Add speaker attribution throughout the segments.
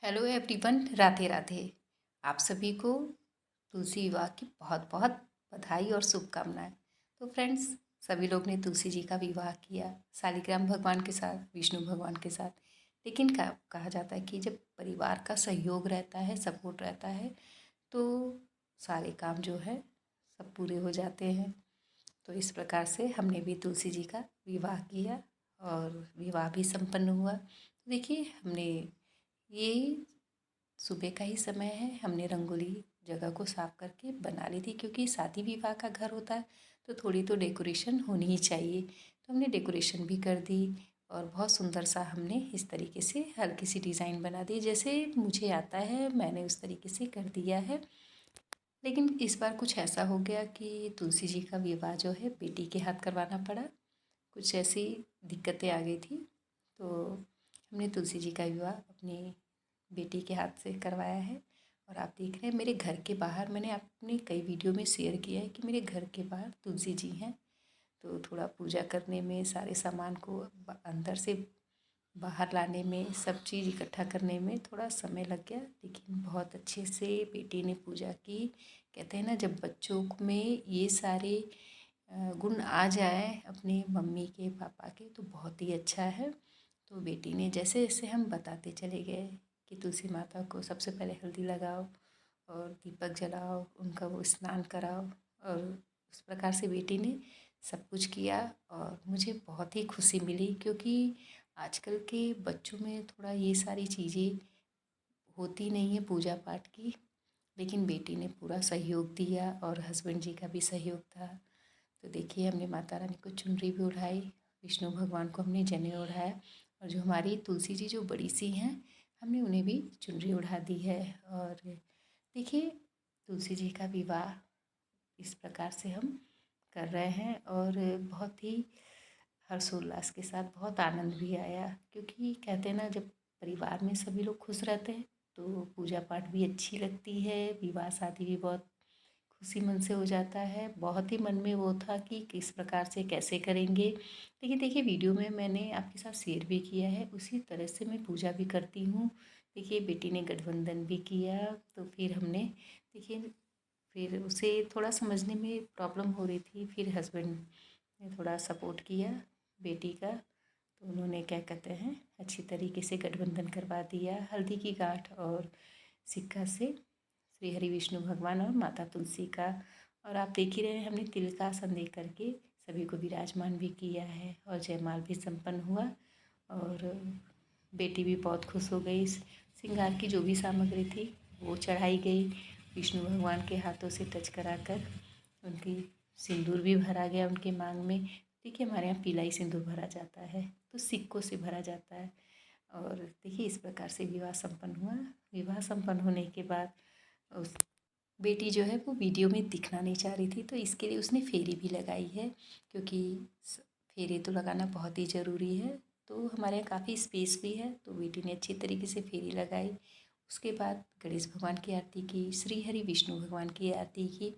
Speaker 1: Hello everyone, Radhe Radhe. आप सभी को तुलसी विवाह की बहुत बहुत बधाई और शुभकामनाएं। तो फ्रेंड्स, सभी लोग ने तुलसी जी का विवाह किया शालिग्राम भगवान के साथ, विष्णु भगवान के साथ। लेकिन कहा जाता है कि जब परिवार का सहयोग रहता है, सपोर्ट रहता है, तो सारे काम जो है सब पूरे हो जाते हैं। तो इस प्रकार से हमने भी तुलसी जी का विवाह किया और विवाह भी संपन्न हुआ। तो देखिए, हमने ये सुबह का ही समय है, हमने रंगोली जगह को साफ करके बना ली थी, क्योंकि शादी विवाह का घर होता है तो थोड़ी तो डेकोरेशन होनी ही चाहिए। तो हमने डेकोरेशन भी कर दी और बहुत सुंदर सा हमने इस तरीके से हल्की सी डिज़ाइन बना दी, जैसे मुझे आता है मैंने उस तरीके से कर दिया है। लेकिन इस बार कुछ ऐसा हो गया कि तुलसी जी का विवाह जो है बेटी के हाथ करवाना पड़ा। कुछ ऐसी दिक्कतें आ गई थी, तो हमने तुलसी जी का विवाह अपनी बेटी के हाथ से करवाया है। और आप देख रहे हैं मेरे घर के बाहर, मैंने अपनी कई वीडियो में शेयर किया है कि मेरे घर के बाहर तुलसी जी हैं। तो थोड़ा पूजा करने में, सारे सामान को अंदर से बाहर लाने में, सब चीज़ इकट्ठा करने में थोड़ा समय लग गया, लेकिन बहुत अच्छे से बेटी ने पूजा की। कहते हैं ना, जब बच्चों में ये सारे गुण आ जाए अपनी मम्मी के, पापा के, तो बहुत ही अच्छा है। तो बेटी ने जैसे जैसे हम बताते चले गए कि तुलसी माता को सबसे पहले हल्दी लगाओ और दीपक जलाओ, उनका वो स्नान कराओ, और उस प्रकार से बेटी ने सब कुछ किया। और मुझे बहुत ही खुशी मिली, क्योंकि आजकल के बच्चों में थोड़ा ये सारी चीज़ें होती नहीं है पूजा पाठ की। लेकिन बेटी ने पूरा सहयोग दिया और हस्बैंड जी का भी सहयोग था। तो देखिए, हमने माता रानी को चुनरी भी ओढ़ाई, विष्णु भगवान को हमने जनेऊ ओढ़ाया, और जो हमारी तुलसी जी जो बड़ी सी हैं, हमने उन्हें भी चुनरी ओढ़ा दी है। और देखिए, तुलसी जी का विवाह इस प्रकार से हम कर रहे हैं, और बहुत ही हर्षोल्लास के साथ बहुत आनंद भी आया, क्योंकि कहते हैं ना, जब परिवार में सभी लोग खुश रहते हैं तो पूजा पाठ भी अच्छी लगती है, विवाह शादी भी बहुत खुशी मन से हो जाता है। बहुत ही मन में वो था कि किस प्रकार से कैसे करेंगे, लेकिन देखिए, वीडियो में मैंने आपके साथ शेयर भी किया है, उसी तरह से मैं पूजा भी करती हूँ। देखिए, बेटी ने गठबंधन भी किया, तो फिर हमने, देखिए, फिर उसे थोड़ा समझने में प्रॉब्लम हो रही थी, फिर हस्बैंड ने थोड़ा सपोर्ट किया बेटी का, तो उन्होंने क्या कहते हैं, अच्छी तरीके से गठबंधन करवा दिया हल्दी की गांठ और सिक्का से, श्री हरि विष्णु भगवान और माता तुलसी का। और आप देख ही रहे हैं, हमने तिल का आसन दे करके सभी को विराजमान भी किया है, और जयमाल भी संपन्न हुआ। और बेटी भी बहुत खुश हो गई। श्रृंगार की जो भी सामग्री थी वो चढ़ाई गई, विष्णु भगवान के हाथों से टच कराकर उनकी सिंदूर भी भरा गया उनके मांग में। देखिए, हमारे यहाँ पीला ही सिंदूर भरा जाता है, तो सिक्कों से भरा जाता है। और देखिए, इस प्रकार से विवाह संपन्न हुआ। विवाह संपन्न होने के बाद उस बेटी जो है वो वीडियो में दिखना नहीं चाह रही थी, तो इसके लिए उसने फेरी भी लगाई है, क्योंकि फेरे तो लगाना बहुत ही ज़रूरी है। तो हमारे यहाँ काफ़ी स्पेस भी है, तो बेटी ने अच्छी तरीके से फेरी लगाई। उसके बाद गणेश भगवान की आरती की, श्री हरि विष्णु भगवान की आरती की,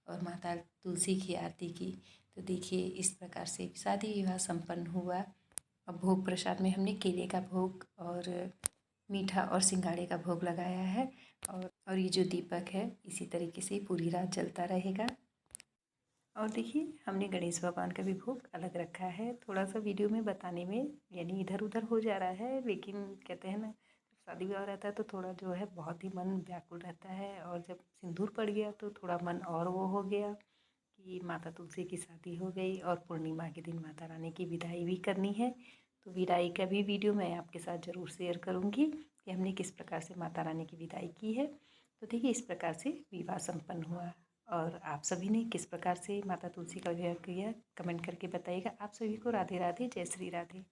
Speaker 1: और माता तुलसी की आरती की। तो देखिए, इस प्रकार से शादी विवाह संपन्न हुआ। अब भोग प्रसाद में हमने केले का भोग और मीठा और सिंघाड़े का भोग लगाया है। और ये जो दीपक है इसी तरीके से पूरी रात जलता रहेगा। और देखिए, हमने गणेश भगवान का भी भोग अलग रखा है। थोड़ा सा वीडियो में बताने में यानी इधर उधर हो जा रहा है, लेकिन कहते हैं ना, शादी विवाह रहता है तो थोड़ा जो है बहुत ही मन व्याकुल रहता है, और जब सिंदूर पड़ गया तो थोड़ा मन और वो हो गया कि माता तुलसी की शादी हो गई, और पूर्णिमा के दिन माता रानी की विदाई भी करनी है। तो विदाई का भी वीडियो मैं आपके साथ ज़रूर शेयर करूँगी कि हमने किस प्रकार से माता रानी की विदाई की है। तो देखिए, इस प्रकार से विवाह संपन्न हुआ। और आप सभी ने किस प्रकार से माता तुलसी का विवाह किया, कमेंट करके बताइएगा। आप सभी को राधे राधे, जय श्री राधे।